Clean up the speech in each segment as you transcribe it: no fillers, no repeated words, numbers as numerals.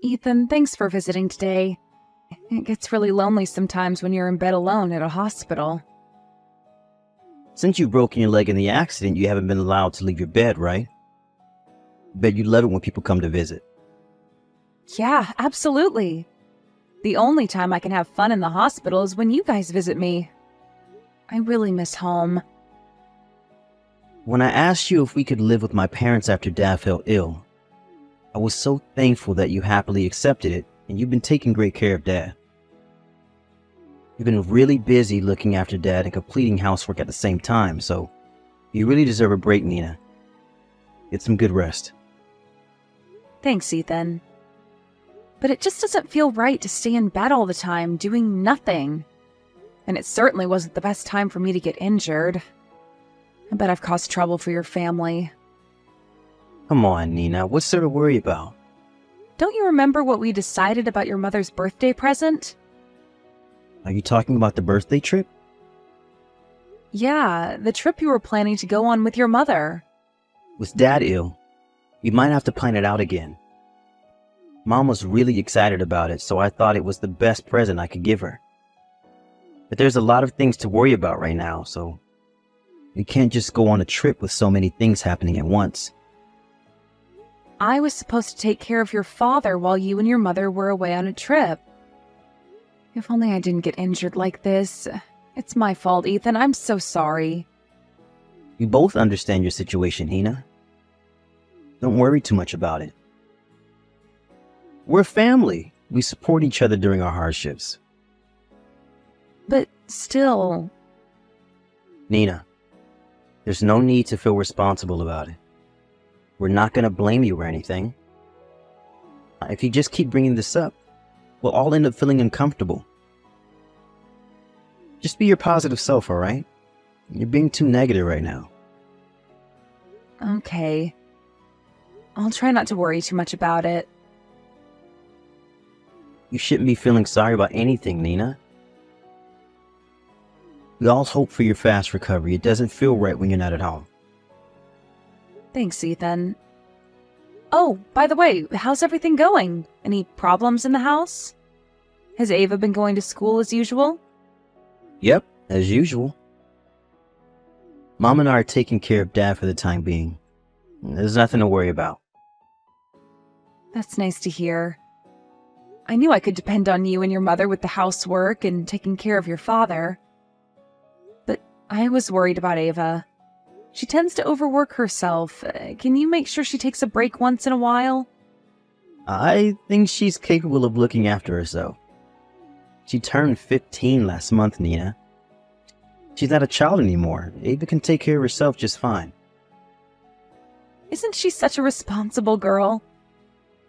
Ethan, thanks for visiting today. It gets really lonely sometimes when you're in bed alone at a hospital. Since you've broken your leg in the accident, you haven't been allowed to leave your bed, right? Bet you love it when people come to visit. Yeah, absolutely. The only time I can have fun in the hospital is when you guys visit me. I really miss home. When I asked you if we could live with my parents after Dad fell ill, I was so thankful that you happily accepted it, and you've been taking great care of Dad. You've been really busy looking after Dad and completing housework at the same time, so you really deserve a break, Nina. Get some good rest. Thanks, Ethan. But it just doesn't feel right to stay in bed all the time, doing nothing. And it certainly wasn't the best time for me to get injured. I bet I've caused trouble for your family. Come on, Nina, what's there to worry about? Don't you remember what we decided about your mother's birthday present? Are you talking about the birthday trip? Yeah, the trip you were planning to go on with your mother. With Dad ill, you might have to plan it out again. Mom was really excited about it, so I thought it was the best present I could give her. But there's a lot of things to worry about right now, so we can't just go on a trip with so many things happening at once. I was supposed to take care of your father while you and your mother were away on a trip. If only I didn't get injured like this. It's my fault, Ethan. I'm so sorry. We both understand your situation, Hina. Don't worry too much about it. We're family. We support each other during our hardships. But still... Nina, there's no need to feel responsible about it. We're not going to blame you or anything. If you just keep bringing this up, we'll all end up feeling uncomfortable. Just be your positive self, alright? You're being too negative right now. Okay. I'll try not to worry too much about it. You shouldn't be feeling sorry about anything, Nina. We all hope for your fast recovery. It doesn't feel right when you're not at home. Thanks, Ethan. Oh, by the way, how's everything going? Any problems in the house? Has Ava been going to school as usual? Yep, as usual. Mom and I are taking care of Dad for the time being. There's nothing to worry about. That's nice to hear. I knew I could depend on you and your mother with the housework and taking care of your father. But I was worried about Ava. She tends to overwork herself. Can you make sure she takes a break once in a while? I think she's capable of looking after herself. She turned 15 last month, Nina. She's not a child anymore. Ava can take care of herself just fine. Isn't she such a responsible girl?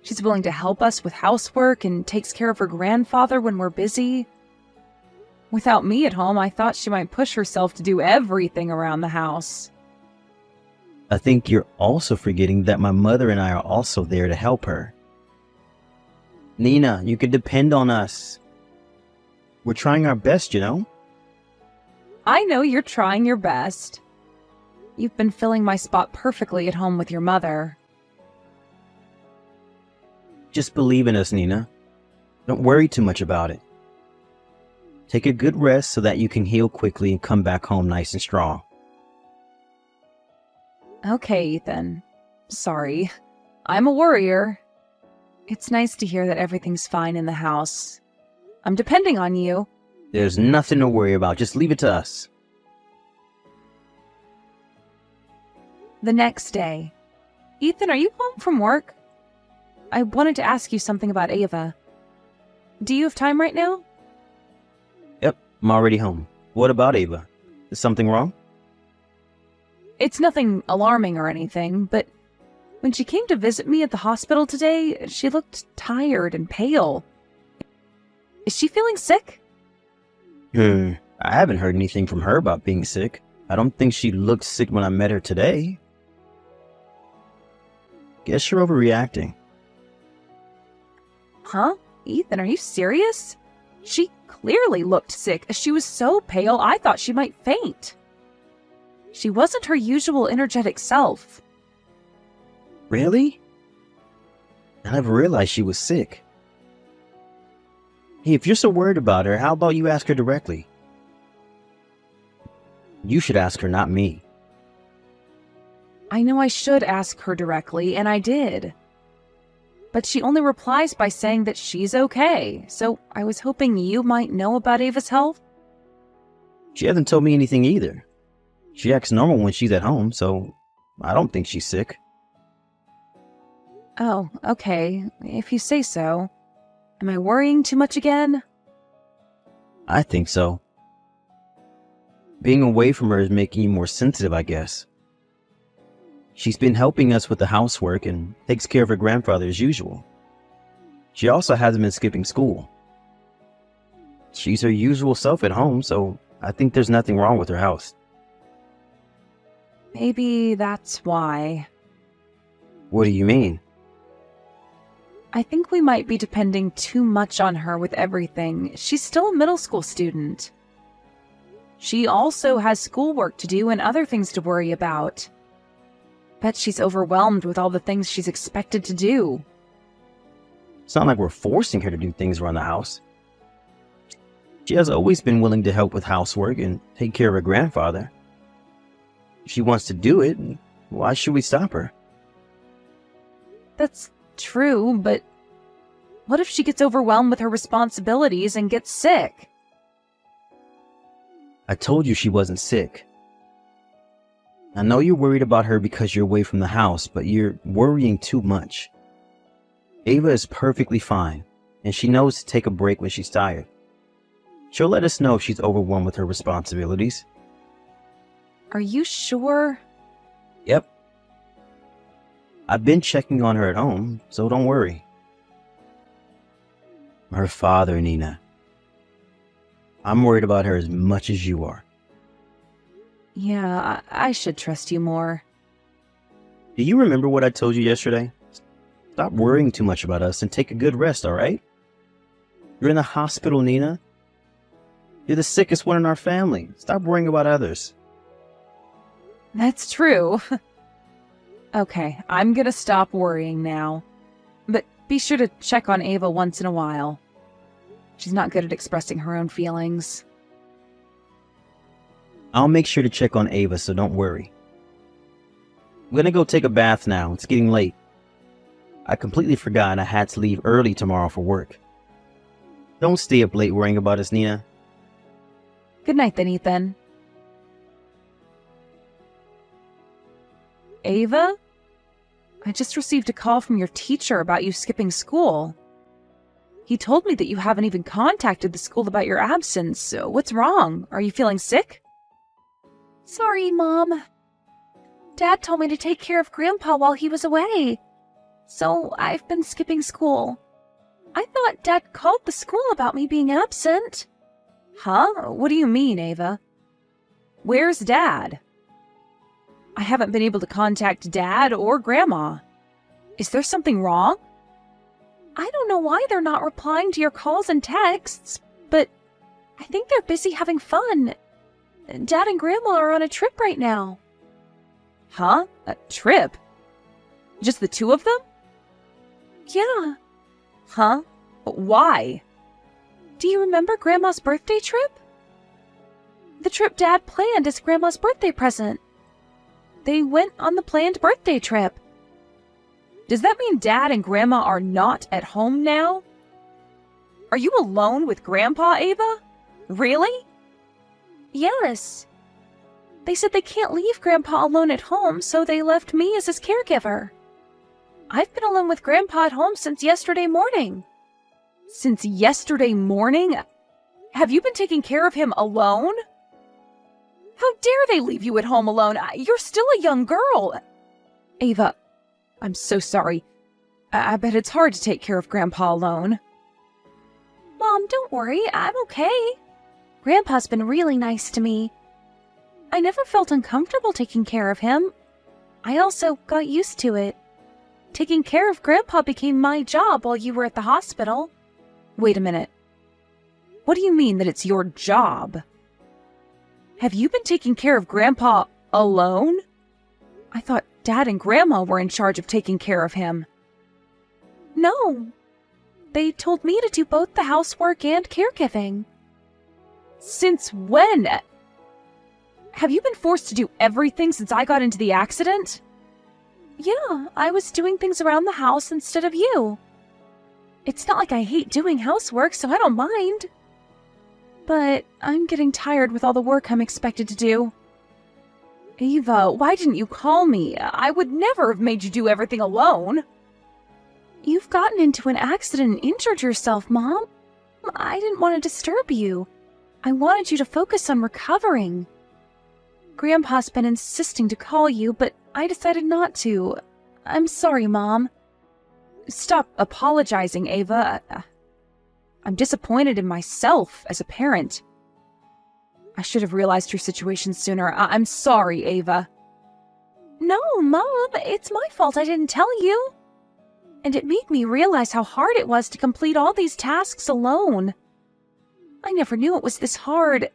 She's willing to help us with housework and takes care of her grandfather when we're busy. Without me at home, I thought she might push herself to do everything around the house. I think you're also forgetting that my mother and I are also there to help her. Nina, you can depend on us. We're trying our best, you know? I know you're trying your best. You've been filling my spot perfectly at home with your mother. Just believe in us, Nina. Don't worry too much about it. Take a good rest so that you can heal quickly and come back home nice and strong. Okay, Ethan. Sorry. I'm a worrier. It's nice to hear that everything's fine in the house. I'm depending on you. There's nothing to worry about. Just leave it to us. The next day. Ethan, are you home from work? I wanted to ask you something about Ava. Do you have time right now? Yep, I'm already home. What about Ava? Is something wrong? It's nothing alarming or anything, but when she came to visit me at the hospital today, she looked tired and pale. Is she feeling sick? I haven't heard anything from her about being sick. I don't think she looked sick when I met her today. Guess you're overreacting. Huh? Ethan, are you serious? She clearly looked sick. She was so pale, I thought she might faint. She wasn't her usual energetic self. Really? I never realized she was sick. Hey, if you're so worried about her, how about you ask her directly? You should ask her, not me. I know I should ask her directly, and I did. But she only replies by saying that she's okay, so I was hoping you might know about Ava's health. She hasn't told me anything either. She acts normal when she's at home, so I don't think she's sick. Oh, okay, if you say so. Am I worrying too much again? I think so. Being away from her is making you more sensitive, I guess. She's been helping us with the housework and takes care of her grandfather as usual. She also hasn't been skipping school. She's her usual self at home, so I think there's nothing wrong with her house. Maybe that's why. What do you mean? I think we might be depending too much on her with everything. She's still a middle school student. She also has schoolwork to do and other things to worry about. Bet she's overwhelmed with all the things she's expected to do. It's not like we're forcing her to do things around the house. She has always been willing to help with housework and take care of her grandfather. If she wants to do it, why should we stop her? That's true, but what if she gets overwhelmed with her responsibilities and gets sick? I told you she wasn't sick. I know you're worried about her because you're away from the house, but you're worrying too much. Ava is perfectly fine, and she knows to take a break when she's tired. She'll let us know if she's overwhelmed with her responsibilities. Are you sure? Yep. I've been checking on her at home, so don't worry. Her father, Nina. I'm worried about her as much as you are. Yeah, I should trust you more. Do you remember what I told you yesterday? Stop worrying too much about us and take a good rest, alright? You're in the hospital, Nina. You're the sickest one in our family. Stop worrying about others. That's true. Okay, I'm gonna stop worrying now. But be sure to check on Ava once in a while. She's not good at expressing her own feelings. I'll make sure to check on Ava, so don't worry. I'm gonna go take a bath now. It's getting late. I completely forgot I had to leave early tomorrow for work. Don't stay up late worrying about us, Nina. Good night then, Ethan. Ava? I just received a call from your teacher about you skipping school. He told me that you haven't even contacted the school about your absence. So what's wrong? Are you feeling sick? Sorry, Mom. Dad told me to take care of Grandpa while he was away. So I've been skipping school. I thought Dad called the school about me being absent. Huh? What do you mean, Ava? Where's Dad? I haven't been able to contact Dad or Grandma. Is there something wrong? I don't know why they're not replying to your calls and texts, but I think they're busy having fun. Dad and Grandma are on a trip right now. Huh? A trip? Just the two of them? Yeah. Huh? Why? Do you remember Grandma's birthday trip? The trip Dad planned as Grandma's birthday present. They went on the planned birthday trip. Does that mean Dad and Grandma are not at home now? Are you alone with Grandpa, Ava? Really? Yes. They said they can't leave Grandpa alone at home, so they left me as his caregiver. I've been alone with Grandpa at home since yesterday morning. Since yesterday morning? Have you been taking care of him alone? How dare they leave you at home alone? You're still a young girl. Ava, I'm so sorry. I bet it's hard to take care of Grandpa alone. Mom, don't worry. I'm okay. Grandpa's been really nice to me. I never felt uncomfortable taking care of him. I also got used to it. Taking care of Grandpa became my job while you were at the hospital. Wait a minute. What do you mean that it's your job? Have you been taking care of Grandpa alone? I thought Dad and Grandma were in charge of taking care of him. No. They told me to do both the housework and caregiving. Since when? Have you been forced to do everything since I got into the accident? Yeah, I was doing things around the house instead of you. It's not like I hate doing housework, so I don't mind. But I'm getting tired with all the work I'm expected to do. Ava, why didn't you call me? I would never have made you do everything alone. You've gotten into an accident and injured yourself, Mom. I didn't want to disturb you. I wanted you to focus on recovering. Grandpa's been insisting to call you, but I decided not to. I'm sorry, Mom. Stop apologizing, Ava. I'm disappointed in myself as a parent. I should have realized your situation sooner. I'm sorry, Ava. No, Mom, it's my fault I didn't tell you. And it made me realize how hard it was to complete all these tasks alone. I never knew it was this hard.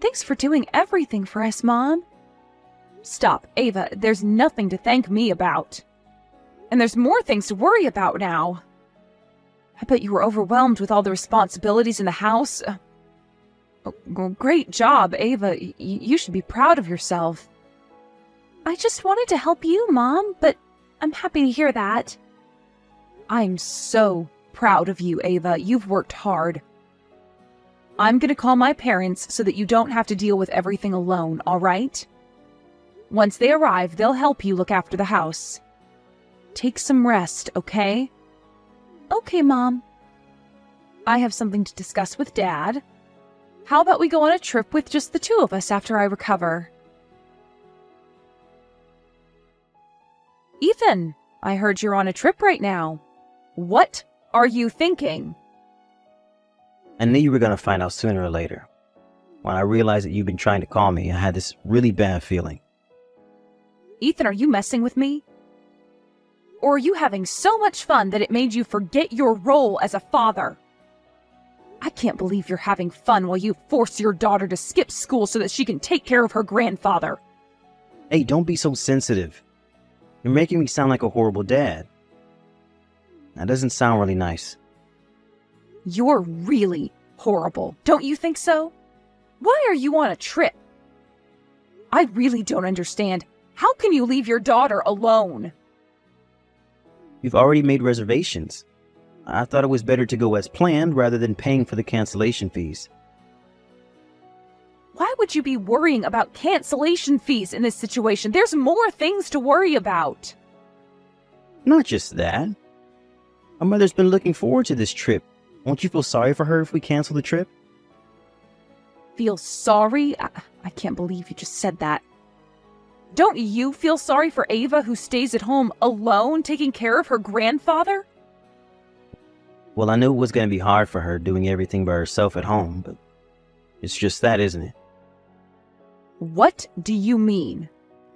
Thanks for doing everything for us, Mom. Stop, Ava. There's nothing to thank me about. And there's more things to worry about now. I bet you were overwhelmed with all the responsibilities in the house. Great job, Ava. You should be proud of yourself. I just wanted to help you, Mom, but I'm happy to hear that. I'm so proud of you, Ava. You've worked hard. I'm going to call my parents so that you don't have to deal with everything alone, all right? Once they arrive, they'll help you look after the house. Take some rest, okay? Okay, Mom. I have something to discuss with Dad. How about we go on a trip with just the two of us after I recover? Ethan, I heard you're on a trip right now. What are you thinking? I knew you were going to find out sooner or later. When I realized that you've been trying to call me, I had this really bad feeling. Ethan, are you messing with me? Or are you having so much fun that it made you forget your role as a father? I can't believe you're having fun while you force your daughter to skip school so that she can take care of her grandfather. Hey, don't be so sensitive. You're making me sound like a horrible dad. That doesn't sound really nice. You're really horrible, don't you think so? Why are you on a trip? I really don't understand. How can you leave your daughter alone? You've already made reservations. I thought it was better to go as planned rather than paying for the cancellation fees. Why would you be worrying about cancellation fees in this situation? There's more things to worry about. Not just that. My mother's been looking forward to this trip. Won't you feel sorry for her if we cancel the trip? Feel sorry? I can't believe you just said that. Don't you feel sorry for Ava, who stays at home alone taking care of her grandfather? Well, I knew it was going to be hard for her doing everything by herself at home, but it's just that, isn't it? What do you mean?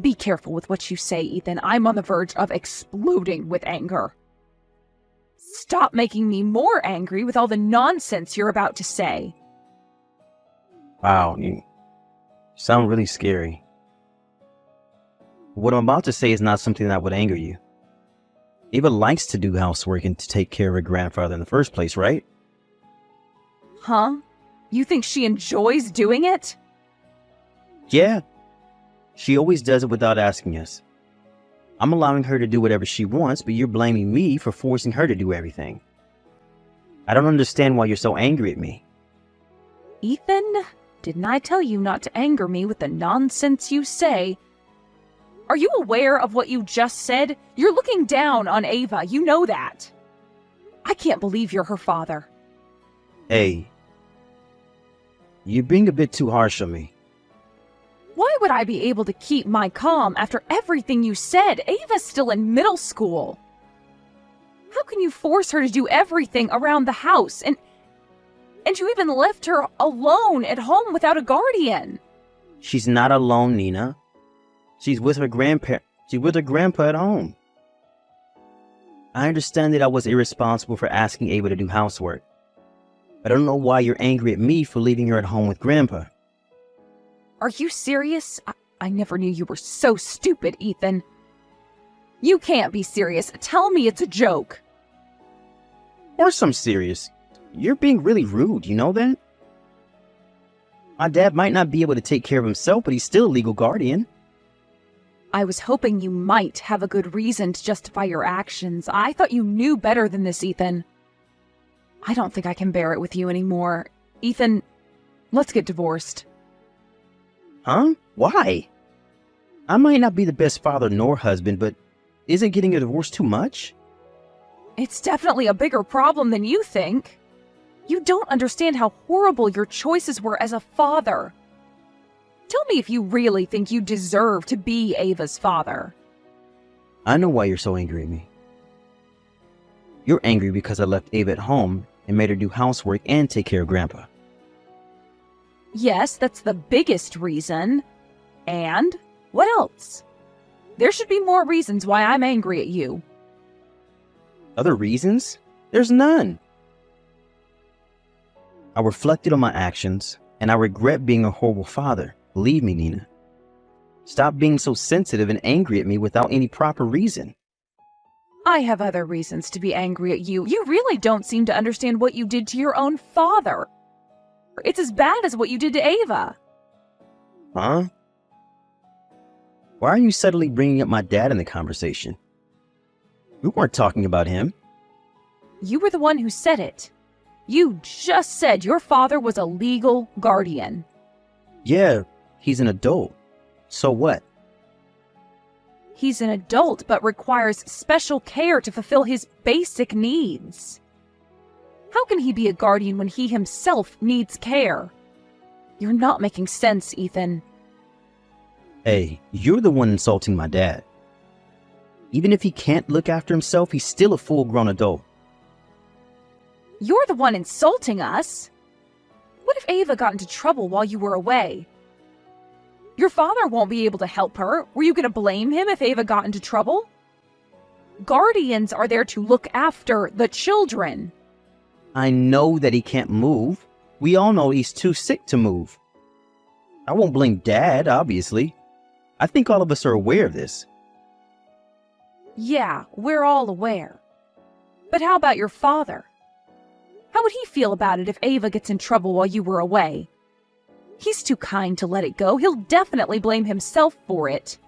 Be careful with what you say, Ethan. I'm on the verge of exploding with anger. Stop making me more angry with all the nonsense you're about to say. Wow, you sound really scary. What I'm about to say is not something that would anger you. Ava likes to do housework and to take care of her grandfather in the first place, right? Huh? You think she enjoys doing it? Yeah. She always does it without asking us. I'm allowing her to do whatever she wants, but you're blaming me for forcing her to do everything. I don't understand why you're so angry at me. Ethan, didn't I tell you not to anger me with the nonsense you say? Are you aware of what you just said? You're looking down on Ava, you know that. I can't believe you're her father. Hey, you're being a bit too harsh on me. Why would I be able to keep my calm after everything you said? Ava's still in middle school. How can you force her to do everything around the house? And you even left her alone at home without a guardian. She's not alone, Nina. She's with her grandpa at home. I understand that I was irresponsible for asking Ava to do housework. I don't know why you're angry at me for leaving her at home with Grandpa. Are you serious? I never knew you were so stupid, Ethan. You can't be serious. Tell me it's a joke. Or some serious. You're being really rude, you know that? My dad might not be able to take care of himself, but he's still a legal guardian. I was hoping you might have a good reason to justify your actions. I thought you knew better than this, Ethan. I don't think I can bear it with you anymore. Ethan, let's get divorced. Huh? Why? I might not be the best father nor husband, but isn't getting a divorce too much? It's definitely a bigger problem than you think. You don't understand how horrible your choices were as a father. Tell me if you really think you deserve to be Ava's father. I know why you're so angry at me. You're angry because I left Ava at home and made her do housework and take care of Grandpa. Yes, that's the biggest reason. And what else? There should be more reasons why I'm angry at you. Other reasons? There's none. I reflected on my actions, and I regret being a horrible father. Believe me, Nina. Stop being so sensitive and angry at me without any proper reason. I have other reasons to be angry at you. You really don't seem to understand what you did to your own father. It's as bad as what you did to Ava. Huh? Why are you suddenly bringing up my dad in the conversation? We weren't talking about him. You were the one who said it. You just said your father was a legal guardian. Yeah, he's an adult. So what? He's an adult, but requires special care to fulfill his basic needs. How can he be a guardian when he himself needs care? You're not making sense, Ethan. Hey, you're the one insulting my dad. Even if he can't look after himself, he's still a full-grown adult. You're the one insulting us. What if Ava got into trouble while you were away? Your father won't be able to help her. Were you going to blame him if Ava got into trouble? Guardians are there to look after the children. I know that he can't move. We all know he's too sick to move. I won't blame Dad, obviously. I think all of us are aware of this. Yeah, we're all aware. But how about your father? How would he feel about it if Ava gets in trouble while you were away? He's too kind to let it go. He'll definitely blame himself for it.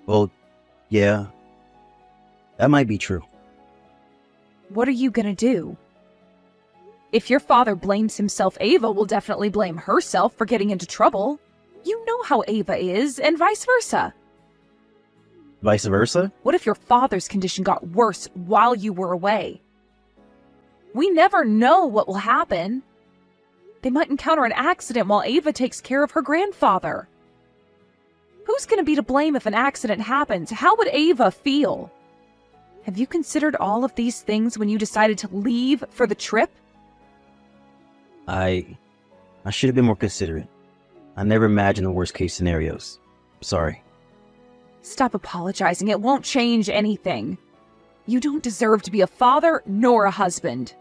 Well, yeah. That might be true. What are you gonna do? If your father blames himself, Ava will definitely blame herself for getting into trouble. You know how Ava is, and vice versa. Vice versa? What if your father's condition got worse while you were away? We never know what will happen. They might encounter an accident while Ava takes care of her grandfather. Who's going to be to blame if an accident happens? How would Ava feel? Have you considered all of these things when you decided to leave for the trip? I should have been more considerate. I never imagined the worst case scenarios. Sorry. Stop apologizing. It won't change anything. You don't deserve to be a father nor a husband.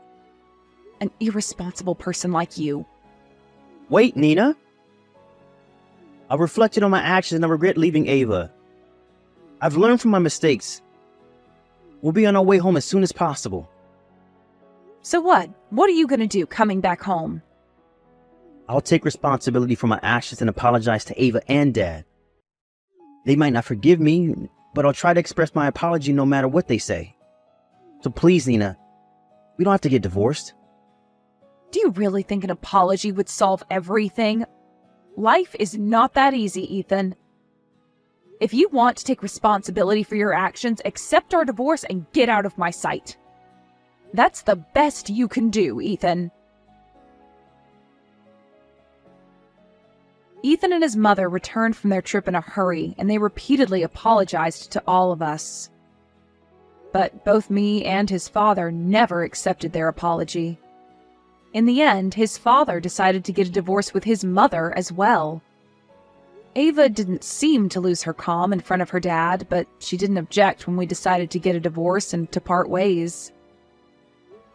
An irresponsible person like you. Wait, Nina. I reflected on my actions and I regret leaving Ava. I've learned from my mistakes. We'll be on our way home as soon as possible. So what? What are you going to do coming back home? I'll take responsibility for my actions and apologize to Ava and Dad. They might not forgive me, but I'll try to express my apology no matter what they say. So please, Nina, we don't have to get divorced. Do you really think an apology would solve everything? Life is not that easy, Ethan. If you want to take responsibility for your actions, accept our divorce and get out of my sight. That's the best you can do, Ethan. Ethan and his mother returned from their trip in a hurry, and they repeatedly apologized to all of us. But both me and his father never accepted their apology. In the end, his father decided to get a divorce with his mother as well. Ava didn't seem to lose her calm in front of her dad, but she didn't object when we decided to get a divorce and to part ways.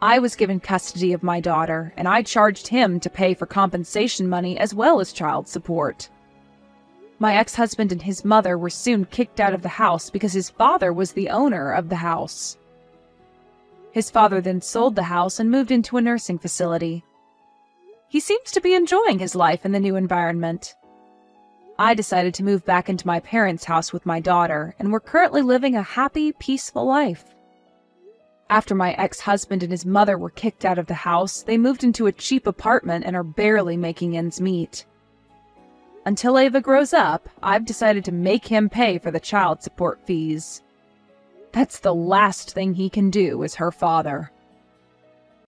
I was given custody of my daughter, and I charged him to pay for compensation money as well as child support. My ex-husband and his mother were soon kicked out of the house because his father was the owner of the house. His father then sold the house and moved into a nursing facility. He seems to be enjoying his life in the new environment. I decided to move back into my parents' house with my daughter, and we're currently living a happy, peaceful life. After my ex-husband and his mother were kicked out of the house, they moved into a cheap apartment and are barely making ends meet. Until Ava grows up, I've decided to make him pay for the child support fees. That's the last thing he can do as her father.